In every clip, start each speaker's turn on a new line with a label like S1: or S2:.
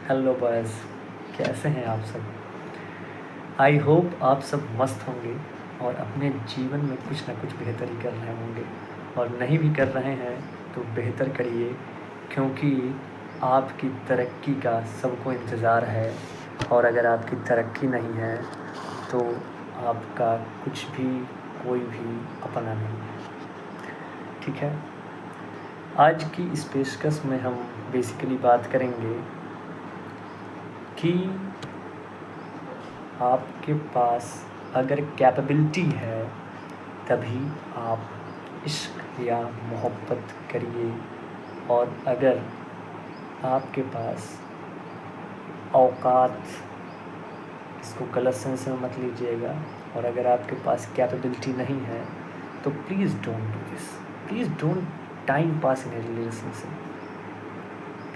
S1: Hello boys, कैसे हैं आप सब? आई होप आप सब मस्त होंगे और अपने जीवन में कुछ ना कुछ बेहतरी कर रहे होंगे, और नहीं भी कर रहे हैं तो बेहतर करिए, क्योंकि आपकी तरक्की का सबको इंतज़ार है। और अगर आपकी तरक्की नहीं है तो आपका कुछ भी कोई भी अपना नहीं है। ठीक है, आज की इस पेशकश में हम बेसिकली बात करेंगे कि आपके पास अगर कैपेबिलिटी है तभी आप इश्क या मोहब्बत करिए, और अगर आपके पास औकात, इसको गलत सेंस में मत लीजिएगा, और अगर आपके पास कैपेबिलिटी नहीं है तो please don't do this. Please don't time pass in A relationship,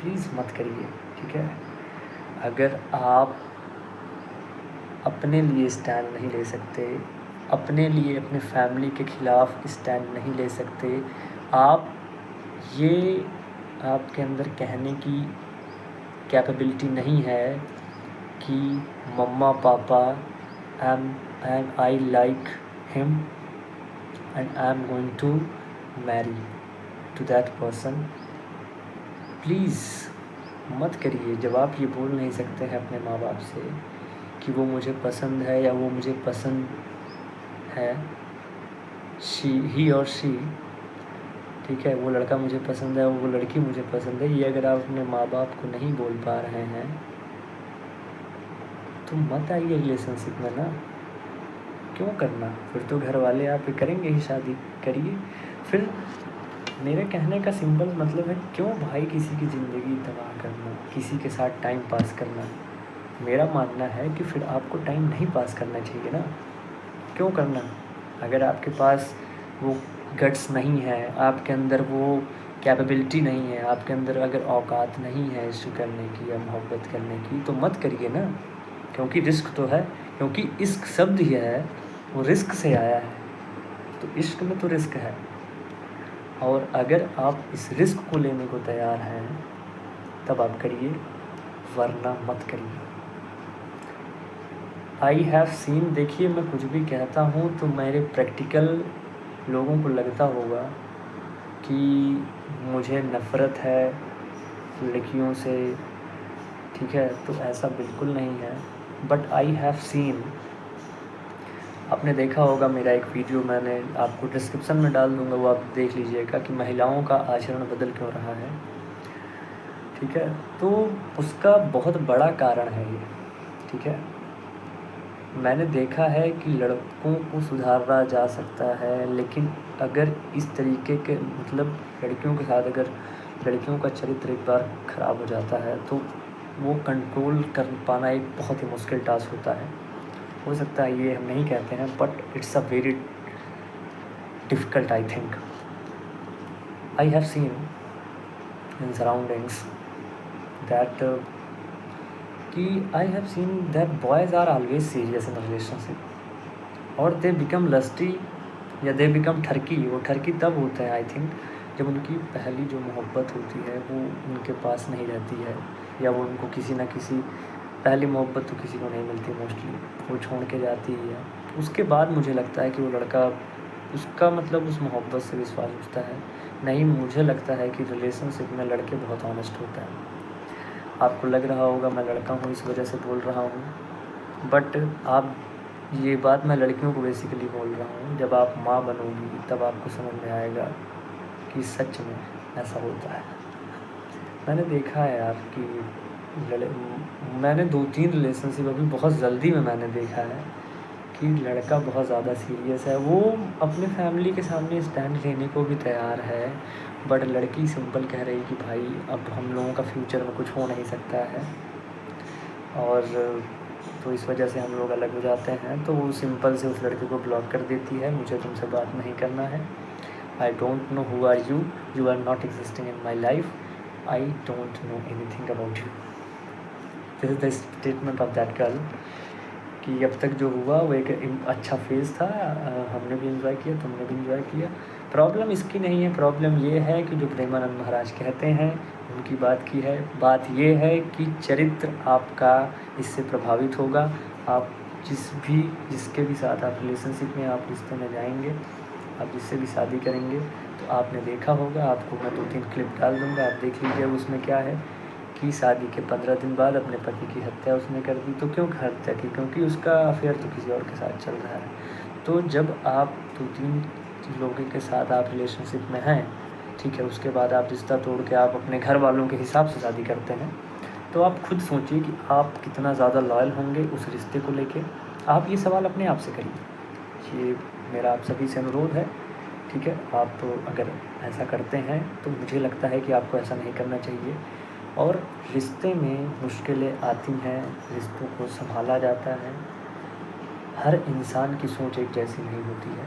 S1: please मत करिए। ठीक है, अगर आप अपने लिए स्टैंड नहीं ले सकते, अपने लिए अपने फैमिली के ख़िलाफ़ स्टैंड नहीं ले सकते, आप ये आपके अंदर कहने की कैपेबिलिटी नहीं है कि mama papa am I like him and I am going to marry to that person, please मत करिए। जब आप ये बोल नहीं सकते हैं अपने माँ बाप से कि वो मुझे पसंद है या वो मुझे पसंद है, ही और शी, ठीक है, वो लड़का मुझे पसंद है, वो लड़की मुझे पसंद है, ये अगर आप अपने माँ बाप को नहीं बोल पा रहे हैं तो मत आइए रिलेशनशिप में ना। क्यों करना? फिर तो घर वाले आप करेंगे ही शादी, करिए। फिर मेरे कहने का सिंपल मतलब है, क्यों भाई किसी की ज़िंदगी तबाह करना, किसी के साथ टाइम पास करना। मेरा मानना है कि फिर आपको टाइम नहीं पास करना चाहिए ना, क्यों करना? अगर आपके पास वो गट्स नहीं है, आपके अंदर वो कैपेबिलिटी नहीं है, आपके अंदर अगर औकात नहीं है इश्क करने की या मोहब्बत करने की, तो मत करिए ना। क्योंकि रिस्क तो है, क्योंकि इश्क शब्द ही है वो रिस्क से आया है, तो इश्क में तो रिस्क है। और अगर आप इस रिस्क को लेने को तैयार हैं तब आप करिए, वरना मत करिए। आई हैव सीन, देखिए मैं कुछ भी कहता हूँ तो मेरे प्रैक्टिकल लोगों को लगता होगा कि मुझे नफ़रत है लड़कियों से, ठीक है, तो ऐसा बिल्कुल नहीं है। बट आई हैव सीन, आपने देखा होगा मेरा एक वीडियो, मैंने आपको डिस्क्रिप्शन में डाल दूँगा, वो आप देख लीजिएगा कि महिलाओं का आचरण बदल क्यों रहा है। ठीक है, तो उसका बहुत बड़ा कारण है ये। ठीक है, मैंने देखा है कि लड़कों को सुधारा जा सकता है, लेकिन अगर इस तरीके के मतलब लड़कियों के साथ अगर लड़कियों का चरित्र एक बार ख़राब हो जाता है तो वो कंट्रोल कर पाना एक बहुत ही मुश्किल टास्क होता है। हो सकता है ये हम नहीं कहते हैं, but it's a very difficult, I think. I have seen in surroundings that कि I have seen that boys are always serious in relationship, और दे बिकम लस्टी या दे बिकम ठरकी। वो ठरकी तब होता है आई थिंक जब उनकी पहली जो मोहब्बत होती है वो उनके पास नहीं रहती है, या वो उनको किसी ना किसी, पहली मोहब्बत तो किसी को नहीं मिलती मोस्टली, वो छोड़ के जाती है। उसके बाद मुझे लगता है कि वो लड़का, उसका मतलब उस मोहब्बत से विश्वास उठता है। नहीं, मुझे लगता है कि रिलेशनशिप में लड़के बहुत ऑनेस्ट होता है। आपको लग रहा होगा मैं लड़का हूँ इस वजह से बोल रहा हूँ, बट आप, ये बात मैं लड़कियों को बेसिकली बोल रहा हूँ, जब आप माँ बनोगी तब आपको समझ में आएगा कि सच में ऐसा होता है। मैंने देखा है यार कि मैंने 2-3 रिलेशनशिप अभी बहुत जल्दी में मैंने देखा है कि लड़का बहुत ज़्यादा सीरियस है, वो अपने फैमिली के सामने स्टैंड लेने को भी तैयार है, बट लड़की सिंपल कह रही कि भाई अब हम लोगों का फ्यूचर में कुछ हो नहीं सकता है, और तो इस वजह से हम लोग अलग हो जाते हैं। तो वो सिंपल से उस लड़के को ब्लॉक कर देती है, मुझे तुमसे बात नहीं करना है, I don't know who are you, you are not existing in my life, I don't know anything about you. This is the statement of that girl, कि अब तक जो हुआ वो एक अच्छा फेज़ था, हमने भी इंजॉय किया, तुमने भी इंजॉय किया, प्रॉब्लम इसकी नहीं है, प्रॉब्लम ये है कि जो प्रेमानंद महाराज कहते हैं उनकी बात की है। बात ये है कि चरित्र आपका इससे प्रभावित होगा। आप जिसके भी साथ आप रिलेशनशिप में, आप रिश्ते में जाएंगे, आप जिससे भी शादी करेंगे, तो आपने देखा होगा, आपको मैं 2-3 क्लिप डाल दूँगा, आप देख लीजिए उसमें क्या है कि शादी के 15 दिन बाद अपने पति की हत्या उसने कर दी। तो क्यों हत्या की? क्योंकि उसका अफेयर तो किसी और के साथ चल रहा है। तो जब आप 2-3 लोगों के साथ आप रिलेशनशिप में हैं, ठीक है, उसके बाद आप रिश्ता तोड़ के आप अपने घर वालों के हिसाब से शादी करते हैं, तो आप खुद सोचिए कि आप कितना ज़्यादा लॉयल होंगे उस रिश्ते को लेके। आप ये सवाल अपने आप से करिए। ये मेरा आप सभी से अनुरोध है, ठीक है। आप अगर ऐसा करते हैं तो मुझे लगता है कि आपको ऐसा नहीं करना चाहिए। और रिश्ते में मुश्किलें आती हैं, रिश्तों को संभाला जाता है। हर इंसान की सोच एक जैसी नहीं होती है,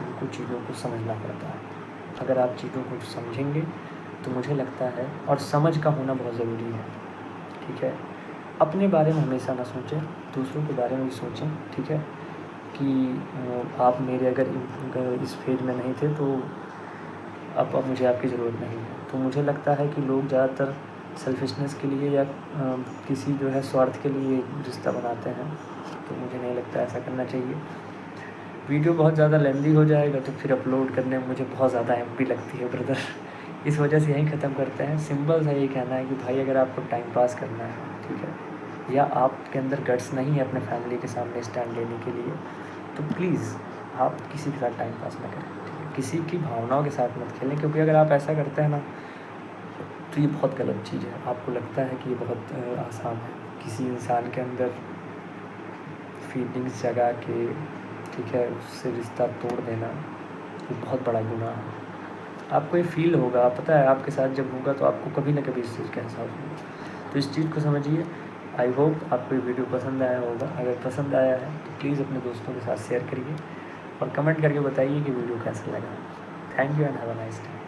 S1: उनको चीज़ों को समझना पड़ता है। अगर आप चीज़ों को समझेंगे तो मुझे लगता है, और समझ का होना बहुत ज़रूरी है, ठीक है। अपने बारे में हमेशा ना सोचें, दूसरों के बारे में भी सोचें, ठीक है। कि आप मेरे अगर इस फेज में नहीं थे तो अब मुझे आपकी ज़रूरत नहीं है। तो मुझे लगता है कि लोग ज़्यादातर सेल्फिशनेस के लिए या किसी जो है स्वार्थ के लिए रिश्ता बनाते हैं, तो मुझे नहीं लगता ऐसा करना चाहिए। वीडियो बहुत ज़्यादा लेंदी हो जाएगा तो फिर अपलोड करने में मुझे बहुत ज़्यादा एमपी लगती है ब्रदर। इस वजह से यहीं ख़त्म करते हैं। सिंपल सा ये कहना है कि भाई अगर आपको टाइम पास करना है, ठीक है, या आपके अंदर गट्स नहीं है अपने फैमिली के सामने स्टैंड लेने के लिए, तो प्लीज़ आप किसी के साथ टाइम पास ना करें, ठीक है। किसी की भावनाओं के साथ मत खेलें, क्योंकि अगर आप ऐसा करते हैं ना तो ये बहुत गलत चीज़ है। आपको लगता है कि ये बहुत आसान है किसी इंसान के अंदर फीलिंग्स जगा के, ठीक है, उससे रिश्ता तोड़ देना, ये बहुत बड़ा गुनाह है। आपको ये फ़ील होगा, पता है, आपके साथ जब होगा तो आपको कभी ना कभी इस चीज़ का एहसास होगा। तो इस चीज़ को समझिए। आई होप आपको ये वीडियो पसंद आया होगा। अगर पसंद आया है तो प्लीज़ अपने दोस्तों के साथ शेयर करिए और कमेंट करके बताइए कि वीडियो कैसा लगा। Thank you and have a nice day.